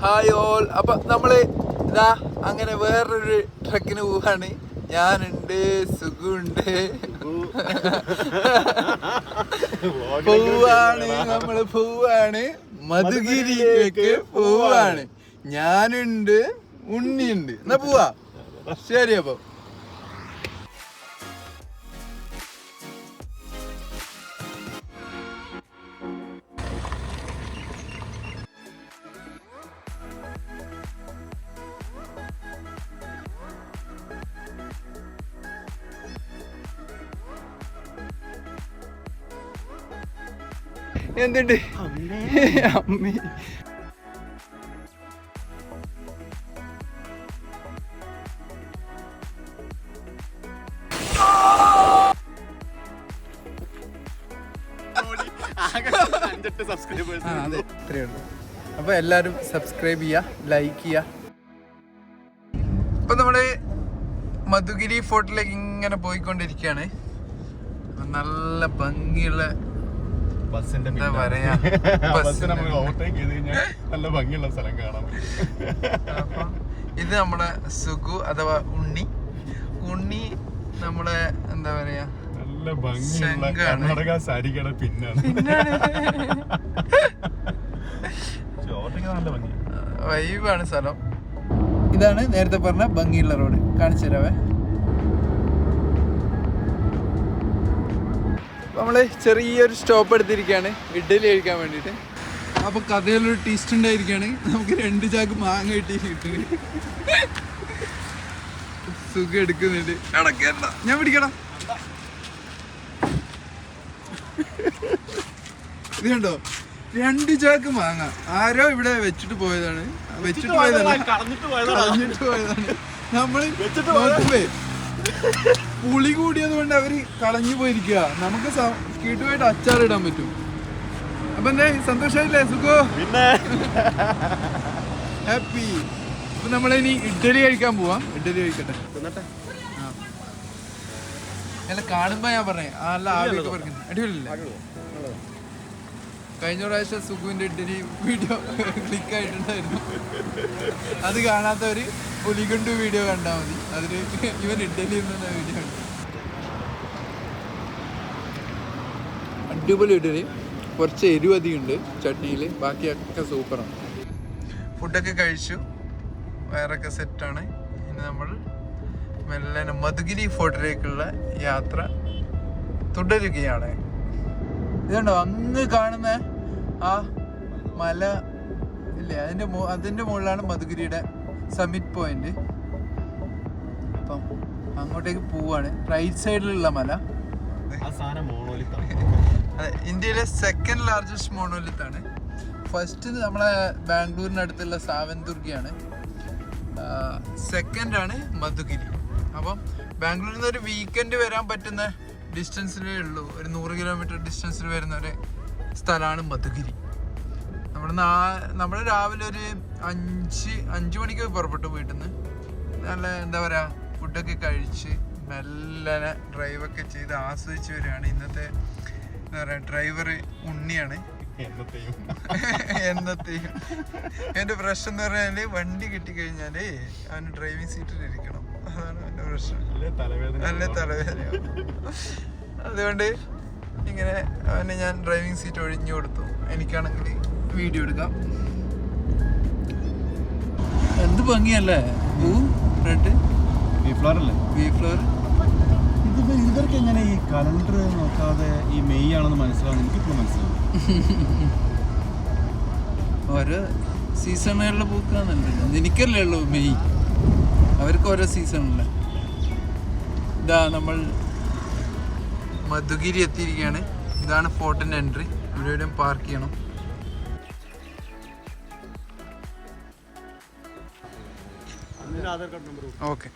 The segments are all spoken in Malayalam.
Hi all. അപ്പൊ നമ്മള് ഇതാ അങ്ങനെ വേറൊരു ട്രക്കിന് പോവാണ്. ഞാനുണ്ട്, സുഖുണ്ട്, നമ്മള് പോവാണ്, മധുഗിരിയിലേക്ക് പോവാണ്. ഞാനുണ്ട്, ഉണ്ണിയുണ്ട്. എന്നാ പോവാ. ശരി. അപ്പൊ എന്തുണ്ട് അമ്മേ? അതെ, ഇത്രയേ ഉള്ളൂ. അപ്പൊ എല്ലാരും സബ്സ്ക്രൈബ് ചെയ്യാ, ലൈക്ക് ചെയ്യാ. ഇപ്പൊ നമ്മള് മധുഗിരി ഫോർട്ടിലേക്ക് ഇങ്ങനെ പോയിക്കൊണ്ടിരിക്കുകയാണ്. നല്ല ഭംഗിയുള്ള എന്താ പറയാ, നല്ല ഭംഗിയുള്ള സ്ഥലം കാണാം. അപ്പൊ ഇത് നമ്മുടെ സുഗു അഥവാ ഉണ്ണി. ഉണ്ണി നമ്മളെ എന്താ പറയാ, നല്ല ഭംഗിയുള്ള കർണാടക സാരിക്കട പിന്നാണ്. നല്ല ഭംഗി വൈബാണ് സ്ഥലം. ഇതാണ് നേരത്തെ പറഞ്ഞ ഭംഗിയുള്ള റോഡ്. കാണിച്ചു തരാവേ. നമ്മള് ചെറിയൊരു സ്റ്റോപ്പ് എടുത്തിരിക്കുകയാണ് ഇഡ്ഡലി കഴിക്കാൻ വേണ്ടിയിട്ട്. അപ്പൊ കഥയിലൊരു ടേസ്റ്റ് ഉണ്ടായിരിക്കുകയാണ്. നമുക്ക് 2 ചാക്ക് മാങ്ങ കിട്ടിയിട്ട് സുഖം എടുക്കുന്നുണ്ട്. ഞാൻ പിടിക്കണം. ഇത് കണ്ടോ, 2 ചാക്ക് മാങ്ങ. ആരോ ഇവിടെ വെച്ചിട്ട് പോയതാണ്. കളഞ്ഞിട്ട് പോയതാണ്. നമ്മള് നോക്കുമ്പേ പുളി കൂടിയത് കൊണ്ട് അവര് കളഞ്ഞു പോയിരിക്കുക. നമുക്ക് കീട്ടുമായിട്ട് അച്ചാറിടാൻ പറ്റും. അപ്പൊ എന്താ സന്തോഷമായില്ലേ സുഖോ? ഹാപ്പി. അപ്പൊ നമ്മളിനി ഇഡ്ഡലി കഴിക്കാൻ പോവാം. ഇഡ്ഡലി കഴിക്കട്ടെ. അല്ല, കാണുമ്പോ ഞാൻ പറഞ്ഞേ നല്ല ആവിയൊക്കെ പറിക്കുന്നു. അടിപൊളിയല്ലേ? കഴിഞ്ഞ പ്രാവശ്യം സുഖുവിന്റെ ഇഡ്ഡലി വീഡിയോ ക്ലിക്ക് ആയിട്ടുണ്ടായിരുന്നു. അത് കാണാത്തവര് പുലിഗുണ്ടു വീഡിയോ കണ്ടാൽ മതി. അതില് ഇവൻ ഇഡ്ഡലി എന്ന വീഡിയോ ഉണ്ട്. അടിപൊളി ഇഡ്ഡലി. കുറച്ച് എരിവധിയുണ്ട് ചട്നിയിൽ. ബാക്കിയൊക്കെ സൂപ്പറാണ്. ഫുഡൊക്കെ കഴിച്ചു, വയറൊക്കെ സെറ്റാണ്. ഇനി നമ്മൾ മെല്ലെ മധുഗിരി ഫോർട്ടിലേക്കുള്ള യാത്ര തുടരുകയാണ്. ഇതുണ്ടോ അങ്ങ് കാണുന്ന ആ മല ഇല്ലേ, അതിന്റെ മുകളിലാണ് മധുഗിരിയുടെ സമ്മിറ്റ് പോയിന്റ്. അപ്പം അങ്ങോട്ടേക്ക് പോവാണ്. റൈറ്റ് സൈഡിലുള്ള മല. അതെ, ഇന്ത്യയിലെ 2nd ലാർജസ്റ്റ് മോണോലിത്ത് ആണ്. ഫസ്റ്റ് നമ്മളെ ബാംഗ്ലൂരിനടുത്തുള്ള സാവൻതുർഗിയാണ്. 2nd ആണ് മധുഗിരി. അപ്പം ബാംഗ്ലൂരിൽ നിന്ന് ഒരു വീക്കെൻഡ് വരാൻ പറ്റുന്ന ഡിസ്റ്റൻസിലേ ഉള്ളൂ. ഒരു 100 കിലോമീറ്റർ ഡിസ്റ്റൻസിൽ വരുന്ന ഒരു സ്ഥലമാണ് മധുഗിരി. നമ്മൾ രാവിലെ ഒരു 5 മണിക്ക് പുറപ്പെട്ടു വീട്ടിൽ നിന്ന്. നല്ല എന്താ പറയുക, ഫുഡൊക്കെ കഴിച്ച് മെല്ലനെ ഡ്രൈവൊക്കെ ചെയ്ത് ആസ്വദിച്ച് വരികയാണ്. ഇന്നത്തെ എന്താ പറയുക, ഡ്രൈവർ ഉണ്ണിയാണ്. എന്നത്തെയും എൻ്റെ പ്രശ്നം എന്ന് പറഞ്ഞാൽ വണ്ടി കിട്ടിക്കഴിഞ്ഞാൽ അവന് ഡ്രൈവിംഗ് സീറ്റിൽ ഇരിക്കണം. അതാണ് എൻ്റെ പ്രശ്നം. നല്ല തലവേദനയാവും. അതുകൊണ്ട് ഇങ്ങനെ അവന് ഞാൻ ഡ്രൈവിംഗ് സീറ്റ് ഒഴിഞ്ഞു കൊടുത്തു. എനിക്കാണെങ്കിൽ വീഡിയോ എടുക്കാം. എന്ത് ഭംഗിയല്ലേ, പൂ റെഡ് ബീ ഫ്ലവർ അല്ലേ? Bee flower. ഇവർക്ക് എങ്ങനെ ഈ കലണ്ടർ നോക്കാതെ ഈ മെയ് ആണെന്ന് മനസ്സിലാവുന്നത്? എനിക്കിപ്പോൾ മനസ്സിലാവും. ഓരോ സീസണുകളിലെ പൂക്കാന്നുണ്ടല്ലോ. എനിക്കല്ലേ ഉള്ളൂ മെയ്, അവർക്ക് ഓരോ സീസണല്ലേ. ഇതാ നമ്മൾ മധുഗിരി എത്തിയിരിക്കുകയാണ്. ഇതാണ് ഫോർട്ടിൻ്റെ എൻട്രി. ഇവിടെ എവിടെയും പാർക്ക് ചെയ്യണം. ഓക്കെ.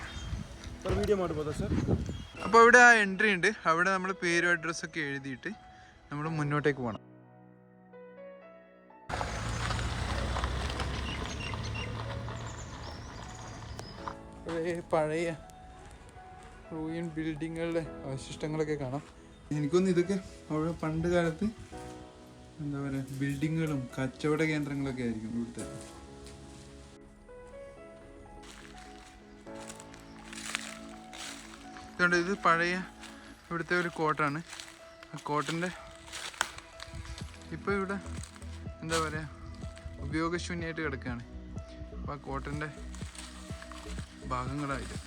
അപ്പോൾ ഇവിടെ ആ എൻട്രി ഉണ്ട്. അവിടെ നമ്മൾ പേരും അഡ്രസ്സൊക്കെ എഴുതിയിട്ട് നമ്മൾ മുന്നോട്ടേക്ക് പോകണം. പഴയ റൂയിൻ ബിൽഡിങ്ങുകളുടെ അവശിഷ്ടങ്ങളൊക്കെ കാണാം. എനിക്കൊന്ന് ഇതൊക്കെ അവിടെ പണ്ട് കാലത്ത് എന്താ പറയുക, ബിൽഡിങ്ങുകളും കച്ചവട കേന്ദ്രങ്ങളൊക്കെ ആയിരിക്കും ഇവിടുത്തെ. ഇതുകൊണ്ട് ഇത് പഴയ ഇവിടുത്തെ ഒരു കോട്ടാണ്. ആ കോട്ടിൻ്റെ ഇപ്പോൾ ഇവിടെ എന്താ പറയുക ഉപയോഗശൂന്യമായിട്ട് കിടക്കുകയാണ്. അപ്പോൾ ആ കോട്ടിൻ്റെ ഭാഗങ്ങളായിട്ട്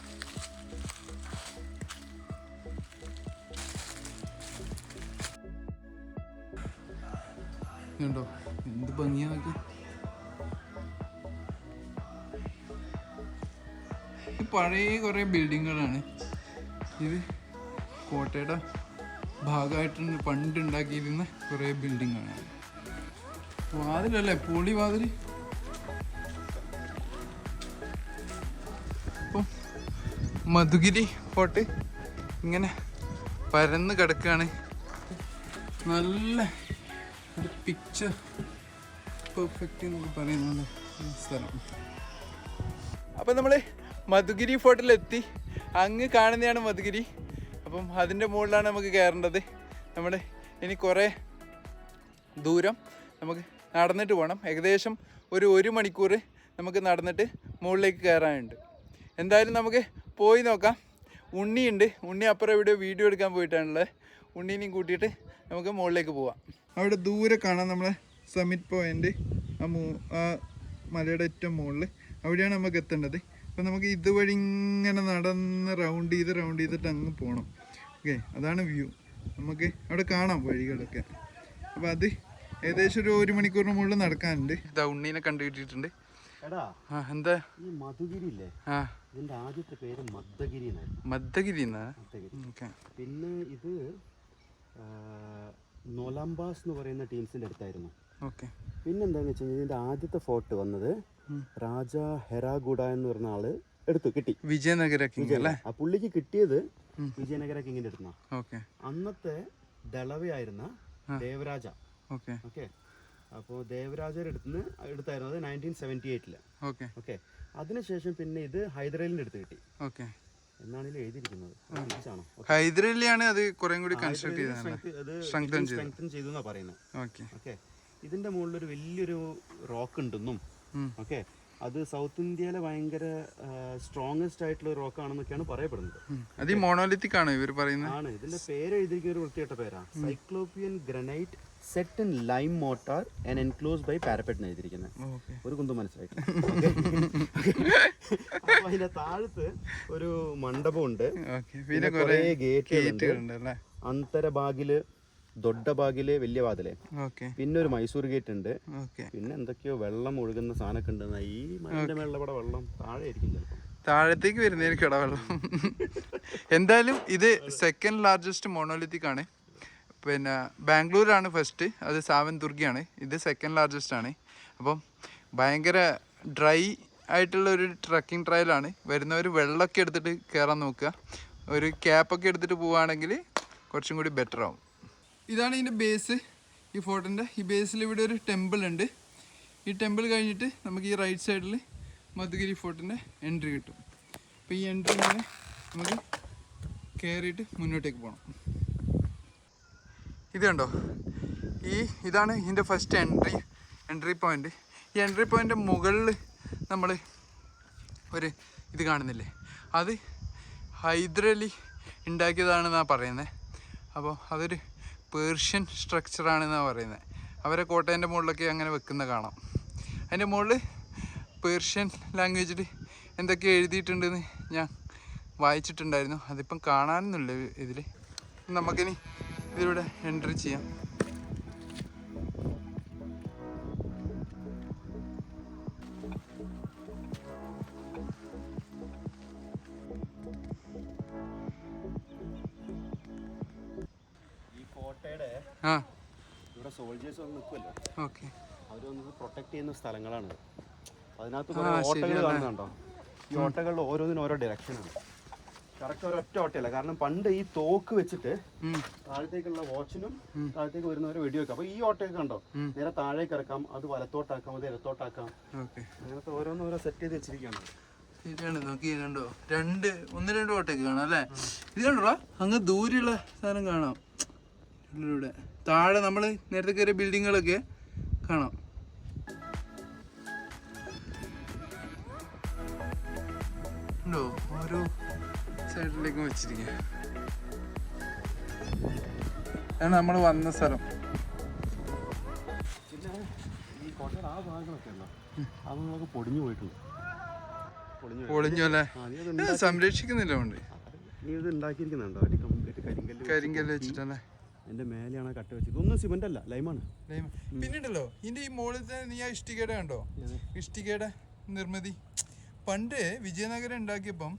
ഉണ്ടോ എന്ത് ഭംഗിയാ നോക്കി. പഴയ കുറേ ബിൽഡിങ്ങുകളാണ് ഇത്. കോട്ടയുടെ ഭാഗമായിട്ട് പണ്ട് ഉണ്ടാക്കിയിരുന്ന കുറേ ബിൽഡിങ്ങാണ്. വാതിലല്ലേ പൊളി വാതിൽ. അപ്പം മധുഗിരി ഫോർട്ട് ഇങ്ങനെ പരന്ന് കിടക്കുകയാണ്. നല്ല ഒരു പിക്ചർ പെർഫെക്റ്റ് എന്നൊക്കെ പറയുന്ന സ്ഥലം. അപ്പം നമ്മൾ മധുഗിരി ഫോർട്ടിലെത്തി. അങ്ങ് കാണുന്നതാണ് മധുഗിരി. അപ്പം അതിൻ്റെ മുകളിലാണ് നമുക്ക് കയറേണ്ടത്. നമ്മൾ ഇനി കുറേ ദൂരം നമുക്ക് നടന്നിട്ട് പോകണം. ഏകദേശം ഒരു 1 മണിക്കൂർ നമുക്ക് നടന്നിട്ട് മുകളിലേക്ക് കയറാനുണ്ട്. എന്തായാലും നമുക്ക് പോയി നോക്കാം. ഉണ്ണിയുണ്ട്. ഉണ്ണി അപ്പുറം ഇവിടെ വീഡിയോ എടുക്കാൻ പോയിട്ടാണുള്ളത്. ഉണ്ണീനെയും കൂട്ടിയിട്ട് നമുക്ക് മുകളിലേക്ക് പോവാം. അവിടെ ദൂരെ കാണാം നമ്മളെ സമ്മിറ്റ് പോയിൻ്റ്. ആ മലയുടെ ഏറ്റവും മുകളിൽ അവിടെയാണ് നമുക്ക് എത്തേണ്ടത്. അപ്പോൾ നമുക്ക് ഇതുവഴി ഇങ്ങനെ നടന്ന് റൗണ്ട് ചെയ്തിട്ട് അങ്ങ് പോകണം. ഓക്കെ, അതാണ് വ്യൂ. നമുക്ക് അവിടെ കാണാം വഴികളൊക്കെ. അപ്പോൾ അത് ഏകദേശം ഒരു 1 മണിക്കൂറിന് മുകളിൽ നടക്കാനുണ്ട്. ഇതാ ഉണ്ണീനെ കണ്ടുകിട്ടിയിട്ടുണ്ട്. എന്താ ഈ മധുഗിരി ഇല്ലേ, ഇതിന്റെ ആദ്യത്തെ പേര് മദ്ദഗിരി എന്നായിരുന്നു. മദ്ദഗിരി. പിന്നെ ഇത് നൊലംബാസ് എന്ന് പറയുന്ന ടീംസിന്റെ അടുത്തായിരുന്നു. ഓക്കെ. പിന്നെന്താന്ന് വെച്ച് കഴിഞ്ഞാൽ ഇതിന്റെ ആദ്യത്തെ ഫോർട്ട് വന്നത് രാജ ഹെറാഗുഡ എന്ന് പറഞ്ഞ ആള് എടുത്തു കിട്ടി. വിജയനഗര കിങ് അല്ലേ? ആ പുള്ളിക്ക് കിട്ടിയത് വിജയനഗര കിങ്ങിന്റെ അടുത്ത. ഓക്കെ. അന്നത്തെ ദളവയായിരുന്ന ദേവരാജ. ഓക്കെ. ഓക്കെ. അപ്പോൾ ദേവരാജയുടെ എടുത്തായിരുന്നത് 1978. ഓക്കെ. ഓക്കെ. അതിനുശേഷം പിന്നെ ഇത് ഹൈദരാലിന്റെ അടുത്ത് കിട്ടി. ഓക്കെ എന്നാണ് ഇതിൽ എഴുതിയിരിക്കുന്നത്. ഹൈദരാലിയാണ് അത് കുറേ കൂടി കൺസ്ട്രക്ട് ചെയ്തു എന്നാ പറയുന്നത്. ഓക്കെ. ഓക്കെ. ഇതിന്റെ മുകളിൽ ഒരു വലിയൊരു റോക്ക് ഉണ്ടെന്നും ഓക്കെ അത് സൗത്ത് ഇന്ത്യയിലെ ഭയങ്കര സ്ട്രോങ്ങസ്റ്റ് ആയിട്ടുള്ള റോക്ക് ആണെന്നൊക്കെയാണ് പറയപ്പെടുന്നത്. അത് ഈ മോണോലിത്തിക് ആണ് ഇവർ പറയുന്നത്. ആണ്. ഇതിന്റെ പേര് എഴുതിയിരിക്കുന്ന ഒരു വൃത്തിയായിട്ട പേരാണ് cyclopean granite set in lime mortar and enclose by parapet എന്ന് എഴുതിയിരിക്കുന്നത്. ഒരു കുന്തും മനസ്സിലായിട്ട്. അപ്പൊ അതിന്റെ താഴത്ത് ഒരു മണ്ഡപമുണ്ട്, പിന്നെ കുറെ ഗേറ്റുകളുണ്ട്. അന്തരഭാഗില് ദൊഡ്ഡഭാഗില് വലിയ വാതില്, പിന്നെ ഒരു മൈസൂർ ഗേറ്റ് ഉണ്ട്, പിന്നെ എന്തൊക്കെയോ വെള്ളം ഒഴുകുന്ന സാധനമൊക്കെ ഉണ്ട്. ഈ മണ്ണിന്റെ മേളിലൂടെ വെള്ളം താഴെ ആയിരിക്കും ചിലപ്പോൾ, താഴത്തേക്ക് വരുന്നതിന് വെള്ളം. എന്തായാലും ഇത് സെക്കൻഡ് ലാർജസ്റ്റ് മോണോലിത്തിക് ആണ്. പിന്നെ ബാംഗ്ലൂരാണ് ഫസ്റ്റ്, അത് സാവൻതുർഗിയാണ്. ഇത് സെക്കൻഡ് ലാർജസ്റ്റ് ആണ്. അപ്പം ഭയങ്കര ഡ്രൈ ആയിട്ടുള്ള ഒരു ട്രക്കിംഗ് ട്രയലാണ്. വരുന്നവർ വെള്ളമൊക്കെ എടുത്തിട്ട് കയറാൻ നോക്കുക. ഒരു ക്യാപ്പൊക്കെ എടുത്തിട്ട് പോവുകയാണെങ്കിൽ കുറച്ചും കൂടി ബെറ്റർ ആവും. ഇതാണ് ഇതിൻ്റെ ബേസ്, ഈ ഫോർട്ടിൻ്റെ. ഈ ബേസിൽ ഇവിടെ ഒരു ടെമ്പിൾ ഉണ്ട്. ഈ ടെമ്പിൾ കഴിഞ്ഞിട്ട് നമുക്ക് ഈ റൈറ്റ് സൈഡിൽ മധുഗിരി ഫോർട്ടിൻ്റെ എൻട്രി കിട്ടും. അപ്പോൾ ഈ എൻട്രി ഇങ്ങനെ നമുക്ക് കയറിയിട്ട് മുന്നോട്ടേക്ക് പോകണം. ഇത് കണ്ടോ, ഇതാണ് ഇതിൻ്റെ ഫസ്റ്റ് എൻട്രി പോയിൻ്റ്. ഈ എൻട്രി പോയിൻ്റ് മുകളിൽ നമ്മൾ ഒരു ഇത് കാണുന്നില്ലേ, അത് ഹൈദരലി ഉണ്ടാക്കിയതാണെന്നാണ് പറയുന്നത്. അപ്പോൾ അതൊരു പേർഷ്യൻ സ്ട്രക്ചറാണെന്നാണ് പറയുന്നത്. അവരെ കോട്ടേൻ്റെ മുകളിലൊക്കെ അങ്ങനെ വെക്കുന്ന കാണാം. അതിൻ്റെ മുകളിൽ പേർഷ്യൻ ലാംഗ്വേജിൽ എന്തൊക്കെ എഴുതിയിട്ടുണ്ടെന്ന് ഞാൻ വായിച്ചിട്ടുണ്ടായിരുന്നു. അതിപ്പം കാണാനൊന്നുമില്ല ഇതിൽ. നമുക്കിനി ഇതിലൂടെ എൻട്രി ചെയ്യാം. ഇവിടെ സോൾജേഴ്സ് വന്ന് നിൽക്കുമല്ലോ, ഓക്കെ, അവർ വന്നത് പ്രൊട്ടക്ട് ചെയ്യുന്ന സ്ഥലങ്ങളാണ്. അതിനകത്ത് കുറേ ഓട്ടകൾ കാണുന്നുണ്ടോ? ഈ ഓട്ടകളിൽ ഓരോന്നിനും ഓരോ ഡയറക്ഷനാണ്. കറക്റ്റ് ഒരൊറ്റ ഓട്ടയല്ല. കാരണം പണ്ട് ഈ തോക്ക് വെച്ചിട്ട് താഴത്തേക്കുള്ള വാച്ചിനും താഴത്തേക്ക് വരുന്നവരെ വെടിവെക്കാം. അപ്പൊ ഈ ഓട്ടയൊക്കെ കണ്ടോ, നേരെ താഴേക്ക് ഇറക്കാം, അത് വലത്തോട്ടാക്കാം, അത് ഇടത്തോട്ടാക്കാം. അങ്ങനത്തെ ഓരോന്നോരോ സെറ്റ് ചെയ്ത് വെച്ചിരിക്കുകയാണ്. ശരിയാണ്. നോക്കി കണ്ടോ, ഒന്ന് രണ്ട് ഓട്ടയൊക്കെ കാണാം അല്ലേ? ഇത് കണ്ടോ, അങ്ങ് ദൂരെയുള്ള സാധനം കാണാം. ഇതിലൂടെ താഴെ നമ്മൾ നേരത്തെ കയറിയ ബിൽഡിങ്ങുകളൊക്കെ കാണാം. ഉണ്ടോ ഓരോ സൈഡിലേക്കും വെച്ചിരിക്കുക. ആണ് നമ്മൾ വന്ന സ്ഥലം. പിന്നെ ഈ കോട്ടയുടെ ആ ഭാഗങ്ങളൊക്കെ ഉണ്ടോ, അത് നമുക്ക് പൊടിഞ്ഞു പോയിട്ടുണ്ട്. പൊളിഞ്ഞു അല്ലേ? സംരക്ഷിക്കുന്നില്ല കൊണ്ട് നീ ഇത് ഉണ്ടാക്കിയിരിക്കുന്നുണ്ടോ, കരിങ്കല്ല് വെച്ചിട്ടല്ലേ? എൻ്റെ മേലെയാണ് കട്ട വെച്ചത്. ഇതൊന്നും സിമെന്റ് അല്ല, ലൈമാണ്. പിന്നെയുണ്ടല്ലോ ഇതിന്റെ ഈ മുകളിൽ തന്നെ നീ ആ ഇഷ്ടികയുടെ കണ്ടോ, ഇഷ്ടികയുടെ നിർമ്മിതി. പണ്ട് വിജയനഗരം ഉണ്ടാക്കിയപ്പം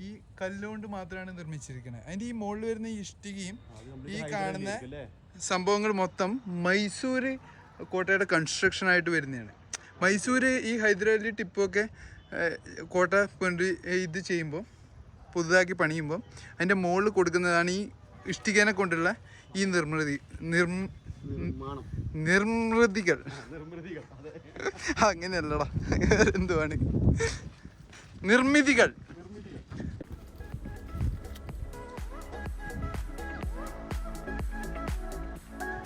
ഈ കല്ലുകൊണ്ട് മാത്രമാണ് നിർമ്മിച്ചിരിക്കുന്നത്. അതിന്റെ ഈ മുകളിൽ വരുന്ന ഈ ഇഷ്ടികയും ഈ കാണുന്ന സംഭവങ്ങൾ മൊത്തം മൈസൂര് കോട്ടയുടെ കൺസ്ട്രക്ഷൻ ആയിട്ട് വരുന്നതാണ്. മൈസൂര് ഈ ഹൈദരാലി ടിപ്പൊക്കെ കോട്ട ഇത് ചെയ്യുമ്പോൾ പുതുതാക്കി പണിയുമ്പോൾ അതിൻ്റെ മുകളിൽ കൊടുക്കുന്നതാണ് ഈ ഇഷ്ടികനെ കൊണ്ടുള്ള ഈ നിർമ്മിതികൾ. അങ്ങനെയല്ലടാ, എന്തുവാണ് നിർമ്മിതികൾ.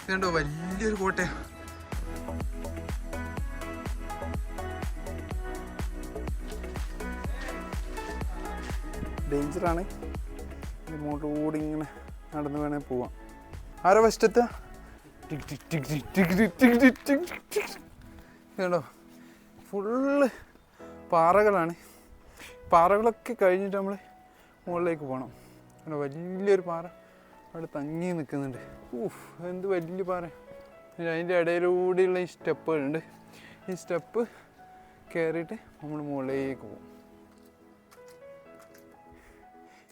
ഇതുണ്ടോ വലിയൊരു കോട്ടയാ. ഡേഞ്ചറാണ്. മുകളിലൂടെ ഇങ്ങനെ നടന്ന് വേണേൽ പോവാം. ആരോ വശത്തെത്താ ഇതുണ്ടോ ഫുള്ള് പാറകളാണ്. പാറകളൊക്കെ കഴിഞ്ഞിട്ട് നമ്മൾ മുകളിലേക്ക് പോകണം. വലിയൊരു പാറ അവിടെ തങ്ങി നിൽക്കുന്നുണ്ട്. എന്ത് വലിയ പാറ. അതിൻ്റെ ഇടയിലൂടെയുള്ള ഈ സ്റ്റെപ്പുകളുണ്ട്. ഈ സ്റ്റെപ്പ് കയറിയിട്ട് നമ്മൾ മുകളിലേക്ക് പോകും.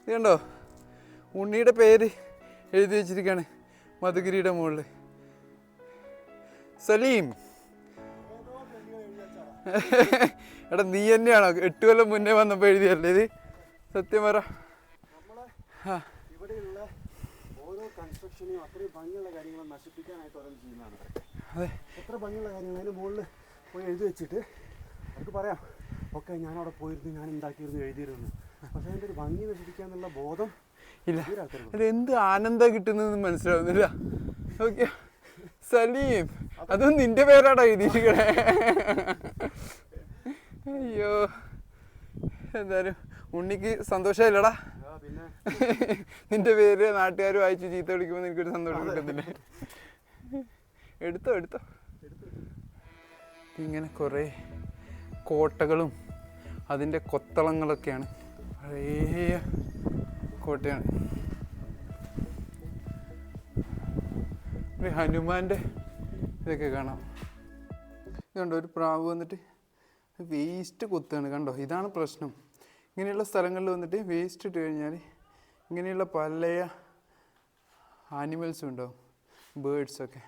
ഇതുണ്ടോ ഉണ്ണിയുടെ പേര് എഴുതി വെച്ചിരിക്കുകയാണ് മധുഗിരിയുടെ മുകളിൽ. സലീം. എടാ നീ തന്നെയാണോ 8 കൊല്ലം മുന്നേ വന്നപ്പോൾ എഴുതിയല്ലേ ഇത്? സത്യം പറ. ഇവിടെയുള്ള ഓരോ കൺസ്ട്രക്ഷനെയും അത്രയും ഭംഗിയുള്ള കാര്യങ്ങളും നശിപ്പിക്കാനായിട്ട് ഓരോ ചെയ്യുന്നതാണ്. അതെ, എത്ര ഭംഗിയുള്ള കാര്യങ്ങൾ അതിന് മുകളിൽ പോയി എഴുതി വെച്ചിട്ട് അവർക്ക് പറയാം ഓക്കെ ഞാനവിടെ പോയിരുന്നു, ഞാൻ ഉണ്ടാക്കിയിരുന്നു, എഴുതിയിരുന്നു. പക്ഷെ അതിൻ്റെ ഒരു ഭംഗി നശിപ്പിക്കാന്നുള്ള ബോധം ഇല്ല. എന്ത് ആനന്ദം കിട്ടുന്നതെന്ന് മനസ്സിലാവുന്നില്ല. ഓക്കെ സലീം, അതും നിന്റെ പേരാടാ എഴുതിയിരിക്കണേ. അയ്യോ, എന്തായാലും ഉണ്ണിക്ക് സന്തോഷമായില്ലടാ. നിന്റെ പേര് നാട്ടുകാർ വായിച്ച് ചീത്ത വിളിക്കുമ്പോൾ നിനക്കൊരു സന്തോഷം കിട്ടുന്നില്ലേ? എടുത്തോ. ഇങ്ങനെ കുറേ കോട്ടകളും അതിൻ്റെ കൊത്തളങ്ങളൊക്കെയാണ്. പഴയ കോട്ടയാണ്. ഒരു ഹനുമാൻ്റെ ഇതൊക്കെ കാണാം. ഇതുണ്ടോ ഒരു പ്രാവ് വന്നിട്ട് വേസ്റ്റ് കൊത്തുകയാണ്. കണ്ടോ, ഇതാണ് പ്രശ്നം. ഇങ്ങനെയുള്ള സ്ഥലങ്ങളിൽ വന്നിട്ട് വേസ്റ്റ് ഇട്ട് കഴിഞ്ഞാൽ ഇങ്ങനെയുള്ള പല ആനിമൽസും ഉണ്ടാവും, ബേഡ്സൊക്കെ.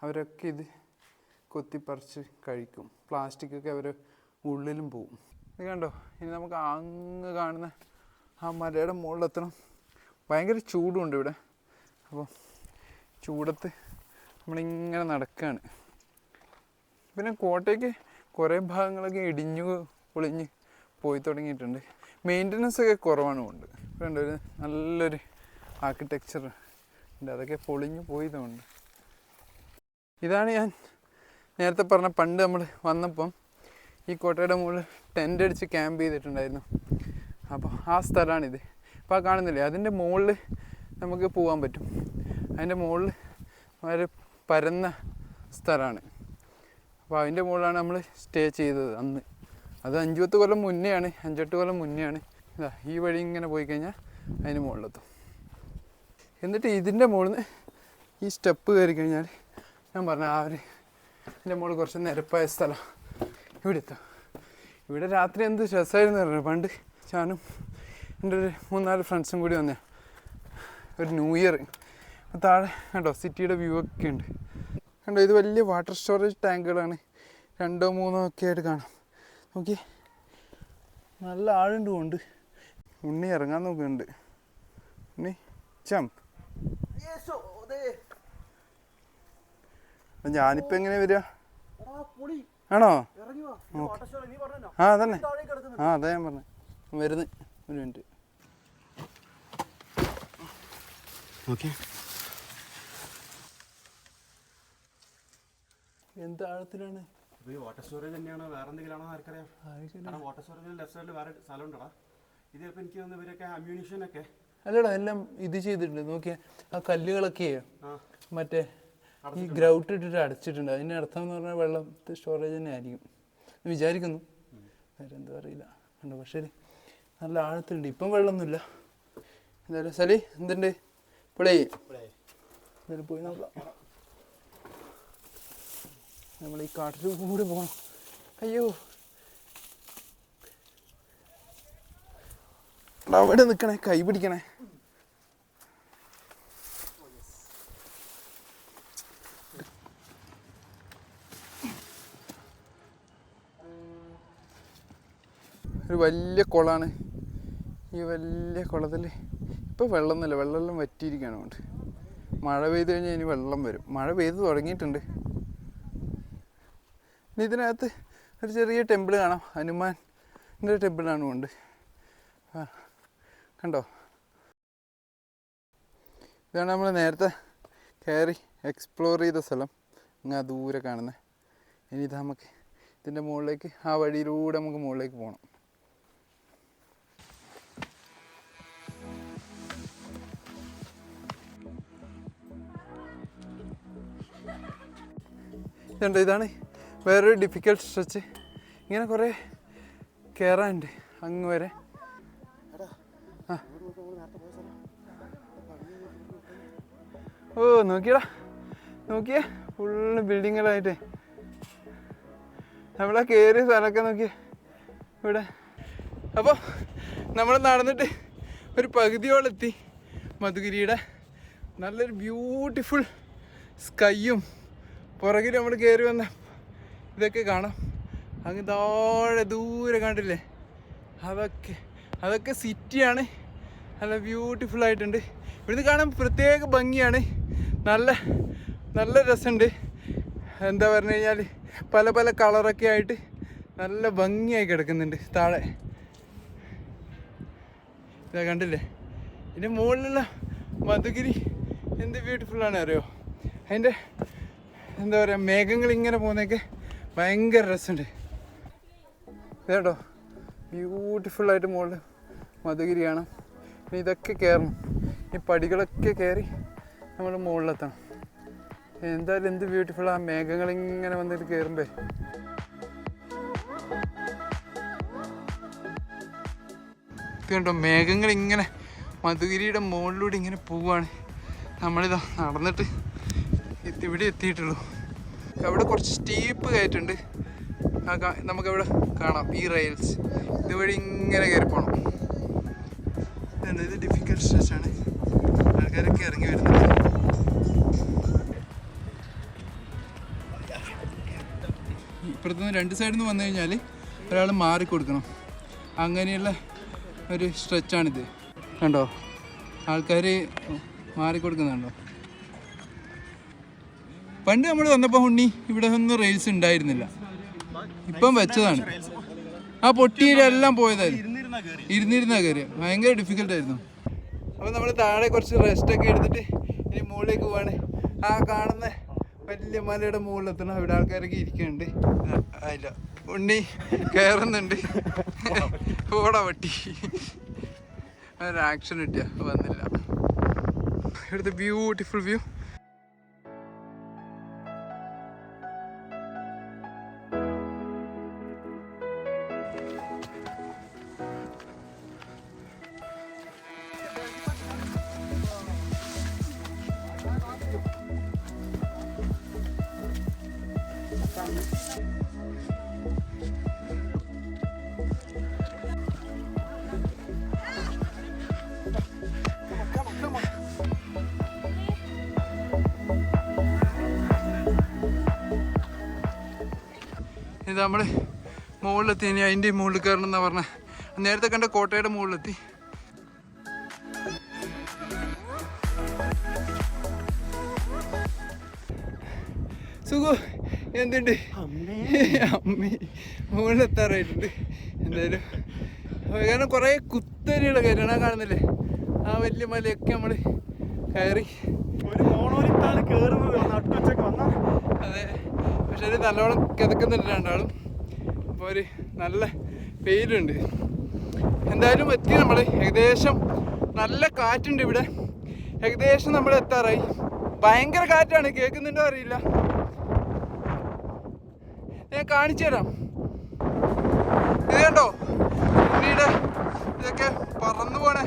അവരൊക്കെ ഇത് കൊത്തിപ്പറിച്ച് കഴിക്കും. പ്ലാസ്റ്റിക്കൊക്കെ അവർ ഉള്ളിലും പോവും. ഇത് കണ്ടോ, ഇനി നമുക്ക് അങ്ങ് കാണുന്ന ആ മലയുടെ മുകളിലെത്തണം. ഭയങ്കര ചൂടുണ്ട് ഇവിടെ. അപ്പോൾ ചൂടത്ത് നമ്മളിങ്ങനെ നടക്കുകയാണ്. പിന്നെ കോട്ടയ്ക്ക് കുറേ ഭാഗങ്ങളൊക്കെ ഇടിഞ്ഞു പൊളിഞ്ഞ് പോയി തുടങ്ങിയിട്ടുണ്ട്. മെയിൻ്റനൻസ് ഒക്കെ കുറവാണ് കൊണ്ട്. ഇവിടെ ഒരു നല്ലൊരു ആർക്കിടെക്ചർ ഉണ്ട്, അതൊക്കെ പൊളിഞ്ഞു പോയതുകൊണ്ട്. ഇതാണ് ഞാൻ നേരത്തെ പറഞ്ഞ പണ്ട് നമ്മൾ വന്നപ്പം ഈ കോട്ടയുടെ മുകളിൽ ടെൻ്റ് അടിച്ച് ക്യാമ്പ് ചെയ്തിട്ടുണ്ടായിരുന്നു. അപ്പോൾ ആ സ്ഥലമാണിത്. അപ്പോൾ ആ കാണുന്നില്ലേ, അതിൻ്റെ മുകളിൽ നമുക്ക് പോകാൻ പറ്റും. അതിൻ്റെ മുകളിൽ വളരെ പരന്ന സ്ഥലമാണ്. അപ്പോൾ അതിൻ്റെ മുകളിലാണ് നമ്മൾ സ്റ്റേ ചെയ്തത് അന്ന്. അത് 5-10 കൊല്ലം മുന്നെയാണ്, 5-8 കൊല്ലം മുന്നെയാണ്. ഇതാ ഈ വഴി ഇങ്ങനെ പോയി കഴിഞ്ഞാൽ അതിന് മുകളിലെത്തും. എന്നിട്ട് ഇതിൻ്റെ മുകളിൽ നിന്ന് ഈ സ്റ്റെപ്പ് കയറി കഴിഞ്ഞാൽ ഞാൻ പറഞ്ഞ ആ ഒരു ഇതിൻ്റെ മുകളിൽ കുറച്ച് നിരപ്പായ സ്ഥലം ഇവിടെ എത്തും. ഇവിടെ രാത്രി എന്ത് രസമായിരുന്നു പറഞ്ഞു. പണ്ട് ഞാനും എൻ്റെ ഒരു 3-4 ഫ്രണ്ട്സും കൂടി വന്നേ ഒരു ന്യൂ ഇയർ. താഴെ കണ്ടോ സിറ്റിയുടെ വ്യൂ ഒക്കെ ഉണ്ട്. കണ്ടോ ഇത് വലിയ വാട്ടർ സ്റ്റോറേജ് ടാങ്കുകളാണ്. 2-3 ഒക്കെ ആയിട്ട് കാണാം. നോക്കി നല്ല ആഴുണ്ട് കൊണ്ട്. ഉണ്ണി ഇറങ്ങാൻ നോക്കുന്നുണ്ട്. ഉണ്ണി ജമ്പ്. ഞാനിപ്പോൾ എങ്ങനെ വരിക? ആണോ? ആ അതന്നെ, അതാ ഞാൻ പറഞ്ഞത്. വരുന്നു, ഒരു മിനിറ്റ്. ഓക്കെ, എന്ത് ആഴത്തിലാണ്? വാട്ടർ സ്റ്റോറേജ് തന്നെയാണ്, വേറെ എന്തെങ്കിലും ആണോ ആർക്കറിയാം. കാരണം വാട്ടർ സ്റ്റോറേജിന് ലെഫ്റ്റ് സൈഡിൽ വേറെ സ്ഥലം ഉണ്ടടാ. ഇത് ചിലപ്പോൾ എനിക്ക് തോന്നുന്നു ഇവരൊക്കെ അമ്യൂണിഷനൊക്കെ അല്ലടാ എല്ലാം ഇത് ചെയ്തിട്ടുണ്ട്. നോക്കിയാ ആ കല്ലുകളൊക്കെ മറ്റേ ഈ ഗ്രൗട്ട് ഇട്ടിട്ട് അടച്ചിട്ടുണ്ട്. അതിൻ്റെ അർത്ഥം എന്ന് പറഞ്ഞാൽ വെള്ളത്തെ സ്റ്റോറേജ് തന്നെ ആയിരിക്കും വിചാരിക്കുന്നു. വേറെ എന്താ അറിയില്ല ഉണ്ട്. പക്ഷേ നല്ല ആഴത്തുണ്ട്. ഇപ്പം വെള്ളമൊന്നുമില്ല. എന്തായാലും സലി എന്തുണ്ട് ഇപ്പോഴേ എന്തായാലും പോയി നോക്കാം. നമ്മൾ ഈ കാട്ടിൽ കൂടെ പോകണം. അയ്യോ അവിടെ നിൽക്കണേ, കൈ പിടിക്കണേ. ഒരു വലിയ കുളമാണ്. ഈ വലിയ കുളത്തിൽ ഇപ്പോൾ വെള്ളമൊന്നുമില്ല, വെള്ളമെല്ലാം വറ്റിയിരിക്കുകയാണ്. കൊണ്ട് മഴ പെയ്ത് കഴിഞ്ഞാൽ ഇനി വെള്ളം വരും. മഴ പെയ്ത് തുടങ്ങിയിട്ടുണ്ട്. ഇനി ഇതിനകത്ത് ഒരു ചെറിയ ടെമ്പിൾ കാണാം. ഹനുമാൻ്റെ ടെമ്പിളാണ്. കൊണ്ട് കണ്ടോ, ഇതാണ് നമ്മൾ നേരത്തെ കയറി എക്സ്പ്ലോർ ചെയ്ത സ്ഥലം. ഇങ്ങനെ ദൂരെ കാണുന്നത്. ഇനി ഇത് നമുക്ക് ഇതിൻ്റെ മുകളിലേക്ക്, ആ വഴിയിലൂടെ നമുക്ക് മുകളിലേക്ക് പോകണം. ഇതുണ്ട്, ഇതാണ് വേറൊരു ഡിഫിക്കൽട്ട് സ്ട്രെച്ച്. ഇങ്ങനെ കുറേ കയറാനുണ്ട് അങ്ങ് വരെ. ഓ നോക്കിയടാ, നോക്കിയേ ഫുള്ള് ബിൽഡിങ്ങുകളായിട്ട്. നമ്മളാ കയറിയ സ്ഥലമൊക്കെ നോക്കിയേ ഇവിടെ. അപ്പോൾ നമ്മൾ നടന്നിട്ട് ഒരു പകുതിയോളെത്തി മധുഗിരിയുടെ. നല്ലൊരു ബ്യൂട്ടിഫുൾ സ്കൈയും പുറകിൽ നമ്മൾ കയറി വന്ന ഇതൊക്കെ കാണാം. അങ്ങ് താഴെ ദൂരെ കണ്ടില്ലേ, അതൊക്കെ സിറ്റിയാണ്. നല്ല ബ്യൂട്ടിഫുൾ ആയിട്ടുണ്ട്. ഇവിടുന്ന് കാണാൻ പ്രത്യേക ഭംഗിയാണ്. നല്ല രസമുണ്ട്. എന്താ പറഞ്ഞു കഴിഞ്ഞാൽ പല പല കളറൊക്കെ ആയിട്ട് നല്ല ഭംഗിയായി കിടക്കുന്നുണ്ട് താഴെ. ഇതാ കണ്ടില്ലേ, ഇതിൻ്റെ മുകളിലുള്ള മധുഗിരി എന്ത് ബ്യൂട്ടിഫുള്ളാണ് അറിയോ. അതിൻ്റെ എന്താ പറയുക, മേഘങ്ങൾ ഇങ്ങനെ പോകുന്നതൊക്കെ ഭയങ്കര രസമുണ്ട്. ഇതേട്ടോ ബ്യൂട്ടിഫുള്ളായിട്ട് മുകളിൽ മധുഗിരി കാണാം. പിന്നെ ഇതൊക്കെ കയറണം. ഈ പടികളൊക്കെ കയറി നമ്മൾ മുകളിലെത്തണം. എന്തായാലും എന്ത് ബ്യൂട്ടിഫുൾ ആ മേഘങ്ങളിങ്ങനെ വന്നിട്ട് കയറുമ്പേ. ഇതുണ്ടോ, മേഘങ്ങളിങ്ങനെ മധുഗിരിയുടെ മുകളിലൂടെ ഇങ്ങനെ പോവുകയാണ്. നമ്മളിതാ നടന്നിട്ട് ഇവിടെ എത്തിയിട്ടുള്ളൂ. അവിടെ കുറച്ച് സ്റ്റീപ്പ് കയറ്റുണ്ട്. നമുക്കവിടെ കാണാം ഈ റെയിൽസ്. ഇതുവഴി ഇങ്ങനെ കയറി പോകണം. ഇത് ഡിഫിക്കൽട്ട് സ്ട്രെച്ചാണ്. ആൾക്കാരൊക്കെ ഇറങ്ങി വരുന്നുണ്ട്. ഇപ്പുറത്തുനിന്ന് രണ്ട് സൈഡിൽ നിന്ന് വന്നു കഴിഞ്ഞാൽ ഒരാൾ മാറിക്കൊടുക്കണം. അങ്ങനെയുള്ള ഒരു സ്ട്രെച്ചാണിത്. കണ്ടോ, ആൾക്കാർ മാറിക്കൊടുക്കുന്നുണ്ടോ. പണ്ട് നമ്മൾ വന്നപ്പോൾ ഉണ്ണി ഇവിടെ ഒന്നും റെയിൽസ് ഉണ്ടായിരുന്നില്ല. ഇപ്പം വെച്ചതാണ്. ആ പൊട്ടിയിലെല്ലാം പോയതായിരുന്നു. ഇരുന്നിരുന്ന കയറിയ ഭയങ്കര ഡിഫിക്കൽട്ടായിരുന്നു. അപ്പോൾ നമ്മൾ താഴെ കുറച്ച് റെസ്റ്റൊക്കെ എടുത്തിട്ട് ഇനി മുകളിലേക്ക് പോവാണ്. ആ കാണുന്ന വലിയ മലയുടെ മുകളിലെത്തണം. ഇവിടെ ആൾക്കാരൊക്കെ ഇരിക്കുന്നുണ്ട്. ഇല്ല, ഉണ്ണി കയറുന്നുണ്ട്. ഓടാ പട്ടി ഒരു ആക്ഷൻ കിട്ടിയ വന്നില്ല. ഇവിടുത്തെ ബ്യൂട്ടിഫുൾ വ്യൂ. ഇത് നമ്മൾ മുകളിലെത്തി. ഇനി അതിൻ്റെ മുകളിൽ കയറണം എന്നാണ് പറഞ്ഞത്. നേരത്തെ കണ്ട കോട്ടയുടെ മുകളിലെത്തി. സുഖു എന്തുണ്ട്? അമ്മി മുകളിലെത്താറായിട്ടുണ്ട്. എന്തായാലും കാരണം കുറേ കുത്തനെയുള്ള കയറാണ്. കാണുന്നില്ലേ ആ വലിയ മലയൊക്കെ നമ്മൾ കയറി. അതെ, പക്ഷെ നല്ലോണം കിതക്കുന്നുണ്ട് രണ്ടാളും. അപ്പോൾ ഒരു നല്ല വെയിലുണ്ട്. എന്തായാലും എത്തി നമ്മൾ. ഏകദേശം നല്ല കാറ്റുണ്ട് ഇവിടെ. ഏകദേശം നമ്മൾ എത്താറായി. ഭയങ്കര കാറ്റാണ്, കേൾക്കുന്നുണ്ടോ അറിയില്ല. ഞാൻ കാണിച്ചു തരാം. ഇത് കണ്ടോ, പിന്നീട് ഇതൊക്കെ പറന്നു പോണേ,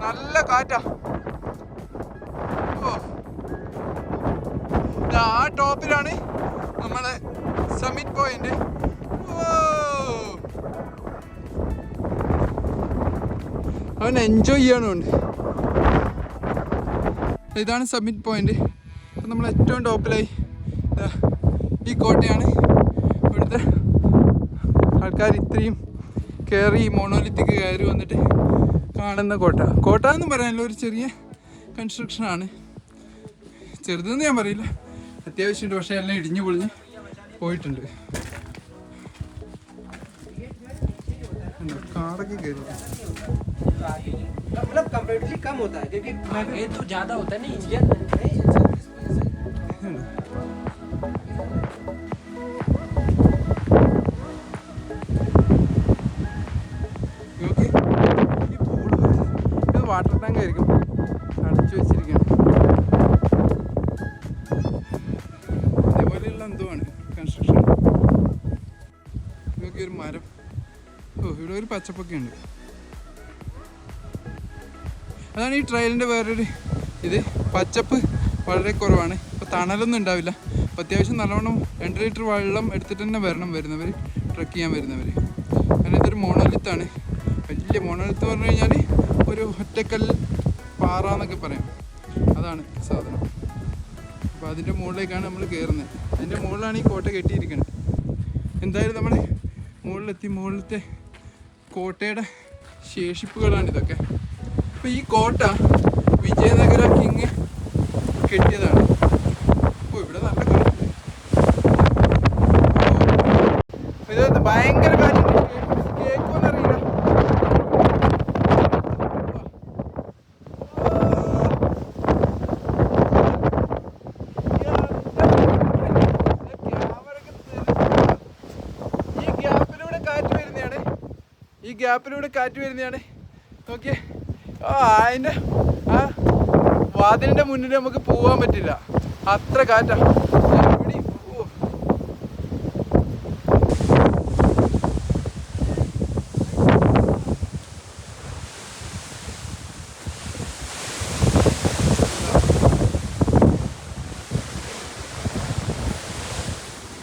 നല്ല കാറ്റാ. ഓ, ആ ടോപ്പിലാണ് നമ്മളെ സമ്മിറ്റ് പോയിന്റ്. അവൻ എൻജോയ് ചെയ്യാനുണ്ട്. ഇതാണ് സബ്മിറ്റ് പോയിന്റ്. അപ്പം നമ്മൾ ഏറ്റവും ടോപ്പിലായി. ഈ കോട്ടയാണ്. ഇവിടുത്തെ ആൾക്കാർ ഇത്രയും കയറി മോണോലിത്തിക്ക് കയറി വന്നിട്ട് കാണുന്ന കോട്ട എന്ന് പറയാനുള്ള ഒരു ചെറിയ കൺസ്ട്രക്ഷനാണ്. ചെറുതെന്ന് ഞാൻ പറയില്ല, അത്യാവശ്യമുണ്ട്. പക്ഷേ എല്ലാം ഇടിഞ്ഞു പൊളിഞ്ഞ് പോയിട്ടുണ്ട്. കാറൊക്കെ കയറി. मतलब कंपैरेटिवली कम होता है क्योंकि ये तो ज़्यादा होता है ना इंजन വാട്ടർ ടാങ്ക് ആയിരിക്കും അടച്ചു വെച്ചിരിക്കുകയാണ്. അതേപോലെയുള്ള എന്തോ ആണ് കൺസ്ട്രക്ഷൻ. ഇതൊക്കെ ഒരു മരം. ഇവിടെ ഒരു പച്ചപ്പൊക്കെ ഉണ്ട്. അതാണ് ഈ ട്രയലിൻ്റെ വേറൊരു ഇത്. പച്ചപ്പ് വളരെ കുറവാണ്. ഇപ്പോൾ തണലൊന്നും ഉണ്ടാവില്ല. അപ്പോൾ അത്യാവശ്യം നല്ലവണ്ണം 2 ലിറ്റർ വെള്ളം എടുത്തിട്ട് തന്നെ വരുന്നവർ ട്രക്ക് ചെയ്യാൻ വരുന്നവർ. കാരണം ഇതൊരു മോണോലിത്താണ്. വലിയ മോണോലിത്ത് പറഞ്ഞു കഴിഞ്ഞാൽ ഒരു ഒറ്റക്കൽ പാറ എന്നൊക്കെ പറയാം. അതാണ് സാധനം. അപ്പോൾ അതിൻ്റെ മുകളിലേക്കാണ് നമ്മൾ കയറുന്നത്. അതിൻ്റെ മുകളിലാണ് ഈ കോട്ട കെട്ടിയിരിക്കുന്നത്. എന്തായാലും നമ്മൾ മുകളിലെത്തി. മുകളിലത്തെ കോട്ടയുടെ ശേഷിപ്പുകളാണ് ഇതൊക്കെ. അപ്പോൾ ഈ കോട്ട വിജയനഗര കിങ് കെട്ടിയതാണ്. ഓ, ഇവിടെ നല്ല കാറ്റുണ്ട്. ഇത് ഭയങ്കര കാറ്റുണ്ട്. കേൾക്കുമെന്നറിയില്ല. ഈ ഗ്യാപ്പിലൂടെ കാറ്റ് വരുന്നതാണ്. നോക്കിയേ, അതിൻ്റെ ആ വാതിലിൻ്റെ മുന്നിൽ നമുക്ക് പോകാൻ പറ്റില്ല, അത്ര കാറ്റാ.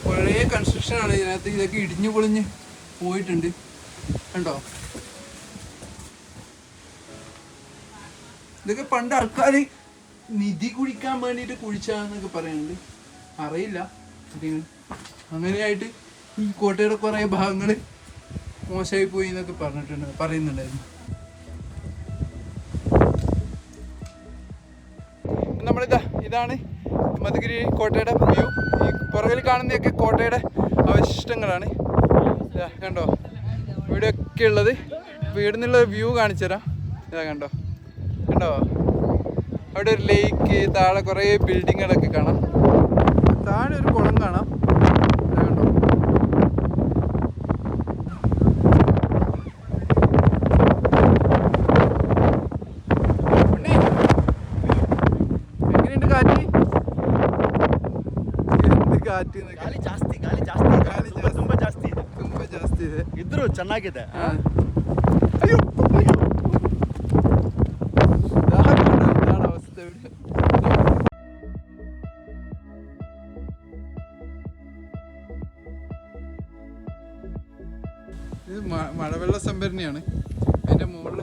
പഴയ കൺസ്ട്രക്ഷനാണ് ഇതിനകത്ത്. ഇതൊക്കെ ഇടിഞ്ഞു പൊളിഞ്ഞ് പോയിട്ടുണ്ട്. കണ്ടോ, ഇതൊക്കെ പണ്ട് ആൾക്കാർ നിധി കുഴിക്കാൻ വേണ്ടിയിട്ട് കുഴിച്ചാന്നൊക്കെ പറയുന്നുണ്ട്. അറിയില്ല. അങ്ങനെയായിട്ട് ഈ കോട്ടയുടെ കുറേ ഭാഗങ്ങൾ മോശമായി പോയി എന്നൊക്കെ പറയുന്നുണ്ടായിരുന്നു. ഇതാണ് മധുഗിരി കോട്ടയുടെ വ്യൂ. ഈ പുറകിൽ കാണുന്നതൊക്കെ കോട്ടയുടെ അവശിഷ്ടങ്ങളാണ്. കണ്ടോ, ഇവിടെയൊക്കെ ഉള്ളത്. ഇവിടെ നിന്നുള്ള വ്യൂ കാണിച്ചു തരാം. ഇതാ കണ്ടോ, അവിടെ ഒരു ലേക്ക്, താഴെ കുറേ ബിൽഡിങ്ങുകളൊക്കെ കാണാം. താഴെ ഒരു കുളം കാണാം. കണ്ടോ, എങ്ങനെയുണ്ട് കാറ്റ്? എന്ത് കാറ്റ്! ಗಾಳಿ ಜಾಸ್ತಿ ತುಂಬಾ ಜಾಸ್ತಿ ಇದೆ. ಇದ್ರೂ ಚೆನ್ನಾಗಿದೆ. ಅಯ್ಯೋ ഇതാണ് അവസ്ഥ ഇവിടെ. ഇത് മഴവെള്ള സംഭരണിയാണ്. അതിന്റെ മുകളിൽ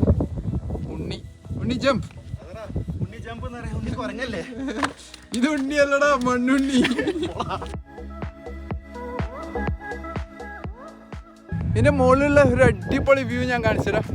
ഉണ്ണി ജമ്പ്. ഇത് ഉണ്ണിയല്ലടാ, മണ്ണുണ്ണി. ഇതിന്റെ മുകളിലുള്ള ഒരു അടിപൊളി വ്യൂ ഞാൻ കാണിച്ചു തരാം.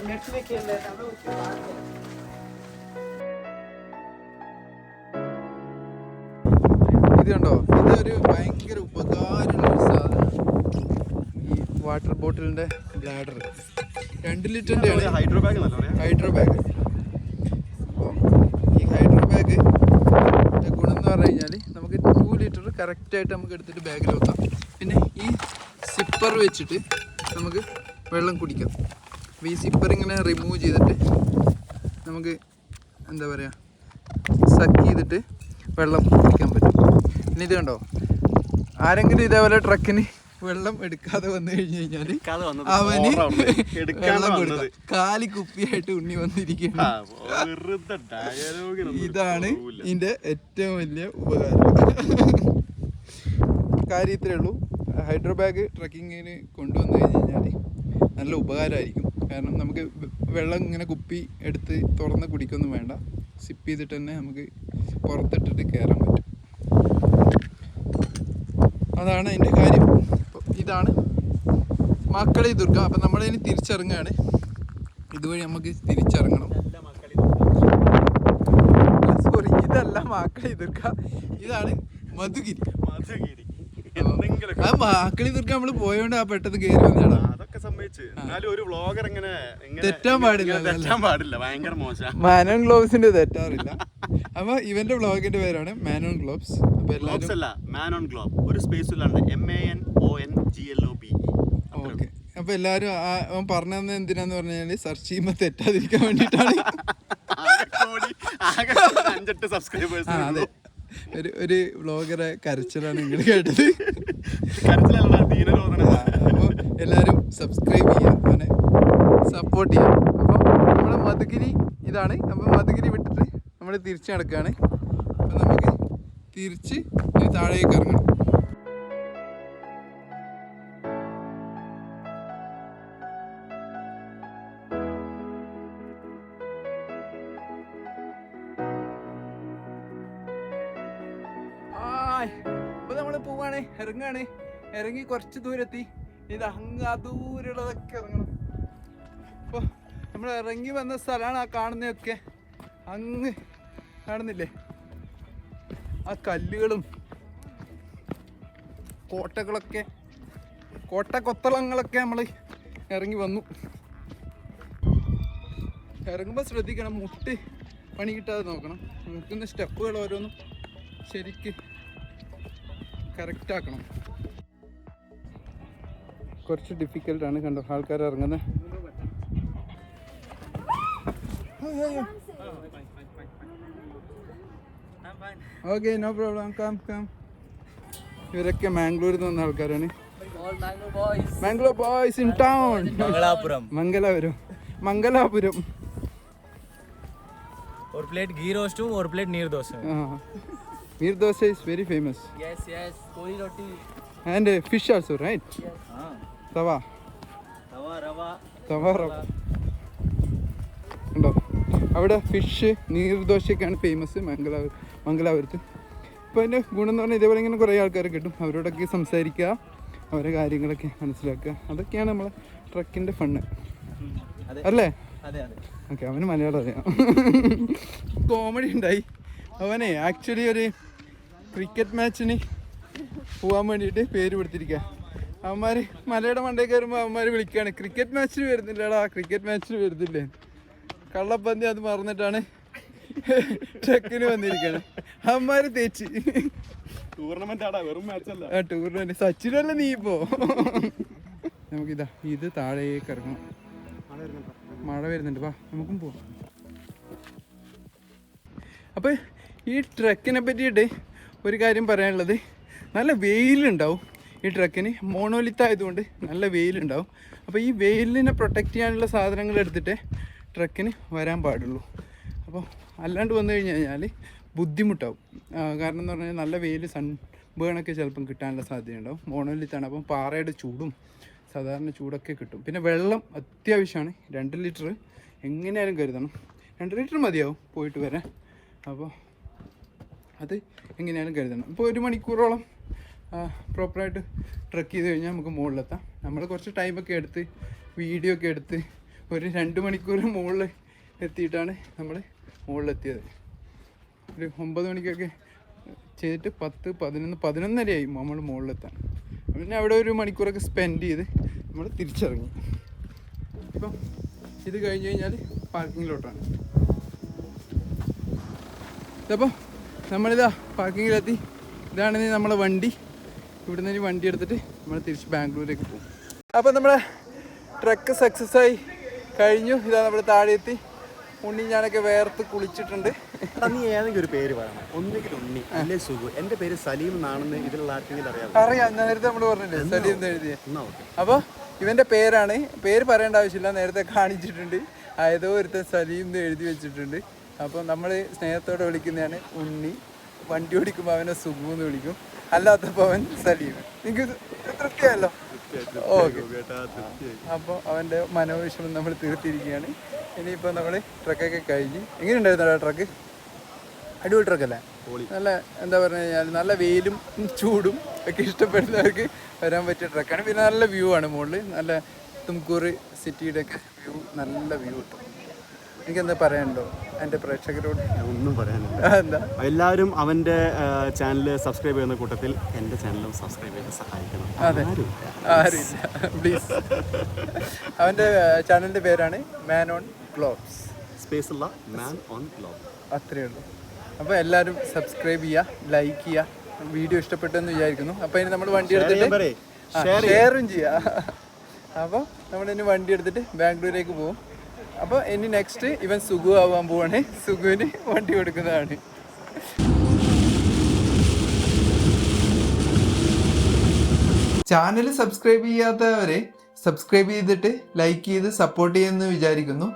नेट में खेल रहे थे हम लोग उसके बाद में। ഇത് കണ്ടോ, ഇതൊരു ഭയങ്കര ഉപകാരമുള്ള ഒരു സാധനമാണ് ഈ വാട്ടർ ബോട്ടിലിൻ്റെ ബ്ലാഡർ. 2 ലിറ്ററിൻ്റെ ഹൈഡ്രോ ബാഗ് ഹൈഡ്രോ ബാഗ്. അപ്പോൾ ഈ ഹൈഡ്രോ ബാഗ് ഗുണം എന്ന് പറഞ്ഞു കഴിഞ്ഞാൽ നമുക്ക് 2 ലിറ്റർ കറക്റ്റായിട്ട് നമുക്ക് എടുത്തിട്ട് ബാഗിൽ വെക്കാം. പിന്നെ ഈ സിപ്പർ വെച്ചിട്ട് നമുക്ക് വെള്ളം കുടിക്കാം. അപ്പോൾ ഈ സിപ്പർ ഇങ്ങനെ റിമൂവ് ചെയ്തിട്ട് നമുക്ക് എന്താ പറയുക സക്ക് ചെയ്തിട്ട് വെള്ളം കുടിക്കാൻ പറ്റും. പിന്നെ ഇത് കണ്ടോ, ആരെങ്കിലും ഇതേപോലെ ട്രക്കിന് വെള്ളം എടുക്കാതെ വന്നു കഴിഞ്ഞു കഴിഞ്ഞാൽ അവന് വെള്ളം കൊടുക്കാം. കാലി കുപ്പിയായിട്ട് ഉണ്ണി വന്നിരിക്കുകയാണ്. ഇതാണ് ഇതിൻ്റെ ഏറ്റവും വലിയ ഉപകാരം. കാര്യം ഇത്രയേ ഉള്ളൂ. ഹൈഡ്രോ ബാഗ് ട്രക്കിങ്ങിന് കൊണ്ടുവന്നു കഴിഞ്ഞ് കഴിഞ്ഞാൽ നല്ല ഉപകാരമായിരിക്കും. കാരണം നമുക്ക് വെള്ളം ഇങ്ങനെ കുപ്പി എടുത്ത് തുറന്ന് കുടിക്കൊന്നും വേണ്ട. സിപ്പ് ചെയ്തിട്ട് തന്നെ നമുക്ക് പുറത്തിട്ടിട്ട് കയറാൻ പറ്റും. അതാണ് അതിൻ്റെ കാര്യം. അപ്പോൾ ഇതാണ് മക്കളി ദുർഗ. അപ്പം നമ്മളിനി തിരിച്ചിറങ്ങുകയാണ്. ഇതുവഴി നമുക്ക് തിരിച്ചിറങ്ങണം. സോറി, ഇതല്ല മാക്കളി ദുർഗ, ഇതാണ് മധുഗിരി. ആ മാക്കളി ദുർഗ നമ്മൾ പോയോണ്ട് ആ പെട്ടെന്ന് കയറി വന്നേടാ. തെറ്റാൻ പാടില്ല, മാനോൺ ഗ്ലോബ്സിന്റെ തെറ്റാറില്ല. അപ്പൊ ഇവന്റെ വ്ളോഗിന്റെ പേരാണ് മാനോൺ ഗ്ലോബ്സ്. ഓക്കെ. അപ്പൊ എല്ലാരും അവൻ പറഞ്ഞത് എന്തിനാന്ന് പറഞ്ഞാല് സെർച്ച് ചെയ്യുമ്പോ തെറ്റാതിരിക്കാൻ വേണ്ടിട്ടാണ്. അതെ, ഒരു വ്ളോഗറെ കരച്ചിലാണ് നിങ്ങൾ കേട്ടത്. അപ്പോൾ എല്ലാവരും സബ്സ്ക്രൈബ് ചെയ്യാം, അങ്ങനെ സപ്പോർട്ട് ചെയ്യാം. അപ്പോൾ നമ്മുടെ മധുഗിരി ഇതാണ്. അപ്പോൾ മധുഗിരി വിട്ടിട്ട് നമ്മൾ തിരിച്ച് നടക്കുകയാണ്. അപ്പോൾ നമുക്ക് തിരിച്ച് താഴേക്ക് ഇറങ്ങണം. അപ്പോൾ നമ്മൾ പോവാണ്, ഇറങ്ങാണ്. ഇറങ്ങി കുറച്ച് ദൂരെത്തി. ഇത് അങ്ങ് ദൂരമുള്ളതൊക്കെ ഇറങ്ങണം. അപ്പോൾ നമ്മൾ ഇറങ്ങി വന്ന സ്ഥലമാണ് ആ കാണുന്നതൊക്കെ. അങ്ങ് കാണുന്നില്ലേ ആ കല്ലുകളും കോട്ടകളൊക്കെ, കോട്ടക്കൊത്തളങ്ങളൊക്കെ നമ്മൾ ഇറങ്ങി വന്നു. ഇറങ്ങുമ്പോൾ ശ്രദ്ധിക്കണം, മുട്ട് പണി കിട്ടാതെ നോക്കണം. നോക്കുന്ന സ്റ്റെപ്പുകൾ ഓരോന്നും ശരിക്ക് കറക്റ്റ് ആക്കണം. കുറച്ച് ഡിഫിക്കൽട്ടാണ്, കണ്ടോ ആൾക്കാർ ഇറങ്ങുന്നത്. Okay, no problem, come. ഇവരൊക്കെ മാംഗ്ലൂരിൽ നിന്ന് വന്ന ആൾക്കാരാണ്. Mangalore boys in town. Mangalapuram. और प्लेट घी रोस्ट हूँ और प्लेट नीर dosa. Neer dosa is very famous. Yes. कोई रोटी. And fish also, right? Yes. Tawa. ഉണ്ടോ അവിടെ ഫിഷ് നീർദോശയൊക്കെയാണ് ഫേമസ് മംഗലാപുരത്ത്. അപ്പോൾ അതിൻ്റെ ഗുണം എന്ന് പറഞ്ഞാൽ ഇതേപോലെ ഇങ്ങനെ കുറേ ആൾക്കാരെ കിട്ടും. അവരോടൊക്കെ സംസാരിക്കുക, അവരെ കാര്യങ്ങളൊക്കെ മനസ്സിലാക്കുക. അതൊക്കെയാണ് നമ്മളെ ട്രക്കിൻ്റെ ഫണ്ണ് അല്ലേ? ഓക്കെ, അവന് മലയാളം അറിയാം. കോമഡി ഉണ്ടായി. അവനെ ആക്ച്വലി ഒരു ക്രിക്കറ്റ് മാച്ചിന് പോകാൻ വേണ്ടിയിട്ട് പേര് കൊടുത്തിരിക്കുക. അവന്മാർ മലയുടെ മണ്ടയിൽ കയറുമ്പോൾ അവന്മാർ വിളിക്കുകയാണ്, ക്രിക്കറ്റ് മാച്ചിന് വരുന്നില്ലടാ, ക്രിക്കറ്റ് മാച്ചിന് വരുന്നില്ലേ. കള്ളപ്പന്തി അത് മറന്നിട്ടാണ് ട്രക്കിന് വന്നിരിക്കുകയാണ്. അവന്മാർ തേച്ച് ടൂർണമെന്റ്. സച്ചിനല്ല നീ ഇപ്പോ. നമുക്കിതാ ഇത് താഴേക്ക് ഇറങ്ങണം. മഴ വരുന്നുണ്ട്, വാ നമുക്കും പോവാം. അപ്പോൾ ഈ ട്രക്കിനെ പറ്റിയിട്ട് ഒരു കാര്യം പറയാനുള്ളത്, നല്ല വെയിലുണ്ടാവും ഈ ട്രക്കിന്. മോണോലിത്ത് ആയതുകൊണ്ട് നല്ല വെയിലുണ്ടാവും. അപ്പോൾ ഈ വെയിലിനെ പ്രൊട്ടക്റ്റ് ചെയ്യാനുള്ള സാധനങ്ങൾ എടുത്തിട്ട് ട്രക്കിന് വരാൻ പാടുള്ളൂ. അപ്പോൾ അല്ലാണ്ട് വന്നു കഴിഞ്ഞാൽ ബുദ്ധിമുട്ടാവും. കാരണം എന്ന് പറഞ്ഞാൽ നല്ല വെയിൽ, സൺ ബേണൊക്കെ ചിലപ്പം കിട്ടാനുള്ള സാധ്യതയുണ്ടാവും. മോണോലിത്താണ്, അപ്പം പാറയുടെ ചൂടും സാധാരണ ചൂടൊക്കെ കിട്ടും. പിന്നെ വെള്ളം അത്യാവശ്യമാണ്. 2 ലിറ്റർ എങ്ങനെയാലും കരുതണം. 2 ലിറ്റർ മതിയാവും പോയിട്ട് വരാൻ. അപ്പോൾ അത് എങ്ങനെയാലും കരുതണം. ഇപ്പോൾ 1 മണിക്കൂറോളം പ്രോപ്പറായിട്ട് ട്രക്ക് ചെയ്ത് കഴിഞ്ഞാൽ നമുക്ക് മുകളിലെത്താം. നമ്മൾ കുറച്ച് ടൈമൊക്കെ എടുത്ത് വീഡിയോ ഒക്കെ എടുത്ത് ഒരു 2 മണിക്കൂർ മുകളിൽ എത്തിയിട്ടാണ് നമ്മൾ മുകളിലെത്തിയത്. ഒരു 9 മണിക്കൊക്കെ ചെയ്തിട്ട് 11:30 നമ്മൾ മുകളിലെത്താൻ. പിന്നെ അവിടെ ഒരു മണിക്കൂറൊക്കെ സ്പെൻഡ് ചെയ്ത് നമ്മൾ തിരിച്ചിറങ്ങി. ഇപ്പം ഇത് കഴിഞ്ഞ് കഴിഞ്ഞാൽ പാർക്കിങ്ങിലോട്ടാണ്. അപ്പോൾ നമ്മളിതാ പാർക്കിങ്ങിലെത്തി. ഇതാണ് നമ്മളെ വണ്ടി. ഇവിടുന്ന് ഇനി വണ്ടി എടുത്തിട്ട് നമ്മൾ തിരിച്ച് ബാംഗ്ലൂരേക്ക് പോകും. അപ്പോൾ നമ്മുടെ ട്രക്ക് സക്സസ് ആയി കഴിഞ്ഞു. ഇതാ നമ്മൾ താഴെ എത്തി. ഉണ്ണി ഞാനൊക്കെ വേർത്ത് കുളിച്ചിട്ടുണ്ട്. നീ ഏതെങ്കിലും ഒരു പേര് പറയണം. ഒന്നുകിൽ ഉണ്ണി അല്ലേ സുഖു. എൻ്റെ പേര് സലീം എന്നാണെന്ന് ഇതിലുള്ള ആർക്കെങ്കിലും അറിയാം. നേരത്തെ നമ്മൾ പറഞ്ഞില്ലേ സലീം എന്ന് എഴുതിയ. അപ്പോൾ ഇവൻ്റെ പേരാണ്. പേര് പറയേണ്ട ആവശ്യമില്ല, നേരത്തെ കാണിച്ചിട്ടുണ്ട്. ഏതോ ഒരുത്തൻ സലീം എന്ന് എഴുതി വെച്ചിട്ടുണ്ട്. അപ്പോൾ നമ്മൾ സ്നേഹത്തോടെ വിളിക്കുന്നതാണ് ഉണ്ണി. വണ്ടി ഓടിക്കുമ്പോൾ അവനെ സുഖു എന്ന് വിളിക്കും, അല്ലാത്തപ്പോൾ അവൻ സലീം. നിങ്ങൾക്ക് തൃപ്തിയല്ലോ? ഓക്കെ. അപ്പോൾ അവൻ്റെ മനോവിഷമം നമ്മൾ തീർത്തിരിക്കുകയാണ്. ഇനിയിപ്പോൾ നമ്മൾ ട്രക്കൊക്കെ കഴിഞ്ഞ്. എങ്ങനെയുണ്ടായിരുന്നു ട്രക്ക്? അടിപൊളി ട്രക്കല്ലേ? നല്ല എന്താ പറഞ്ഞു കഴിഞ്ഞാൽ നല്ല വെയിലും ചൂടും ഒക്കെ ഇഷ്ടപ്പെടുന്നവർക്ക് വരാൻ പറ്റിയ ട്രക്കാണ്. പിന്നെ നല്ല വ്യൂ ആണ് മുകളിൽ. നല്ല തുംകൂർ സിറ്റിയുടെ ഒക്കെ വ്യൂ, നല്ല വ്യൂ കിട്ടും. എനിക്കെന്താ പറയാനുണ്ടോ എൻ്റെ പ്രേക്ഷകരോട്? ഒന്നും പറയാനില്ല. എന്താ, എല്ലാവരും അവൻ്റെ ചാനൽ സബ്സ്ക്രൈബ് ചെയ്യുന്ന കൂട്ടത്തിൽ എൻ്റെ ചാനലും സബ്സ്ക്രൈബ് ചെയ്ത് സഹായിക്കണം. അതെ, ആരില്ല പ്ലീസ്. അവൻ്റെ ചാനലിൻ്റെ പേരാണ് മാൻ ഓൺ ഗ്ലോബ്സ്. സ്പേസ് ഉള്ള മാൻ ഓൺ ഗ്ലോബ്. അത്രയേ ഉള്ളൂ. അപ്പോൾ എല്ലാവരും സബ്സ്ക്രൈബ് ചെയ്യുക, ലൈക്ക് ചെയ്യുക. വീഡിയോ ഇഷ്ടപ്പെട്ടെന്ന് വിചാരിക്കുന്നു. അപ്പോൾ ഇനി നമ്മൾ വണ്ടി എടുത്തിട്ട് ഷെയറും ചെയ്യുക. അപ്പോൾ നമ്മളിനി വണ്ടി എടുത്തിട്ട് ബാംഗ്ലൂരേക്ക് പോകും. അപ്പോൾ ഇനി നെക്സ്റ്റ് ഇവൻ സുഖു ആവാൻ പോവാണ്. സുഖുവിന് വണ്ടി കൊടുക്കുന്നതാണ്. ചാനൽ സബ്സ്ക്രൈബ് ചെയ്യാത്തവരെ സബ്സ്ക്രൈബ് ചെയ്തിട്ട് ലൈക്ക് ചെയ്ത് സപ്പോർട്ട് ചെയ്യുമെന്ന് വിചാരിക്കുന്നു.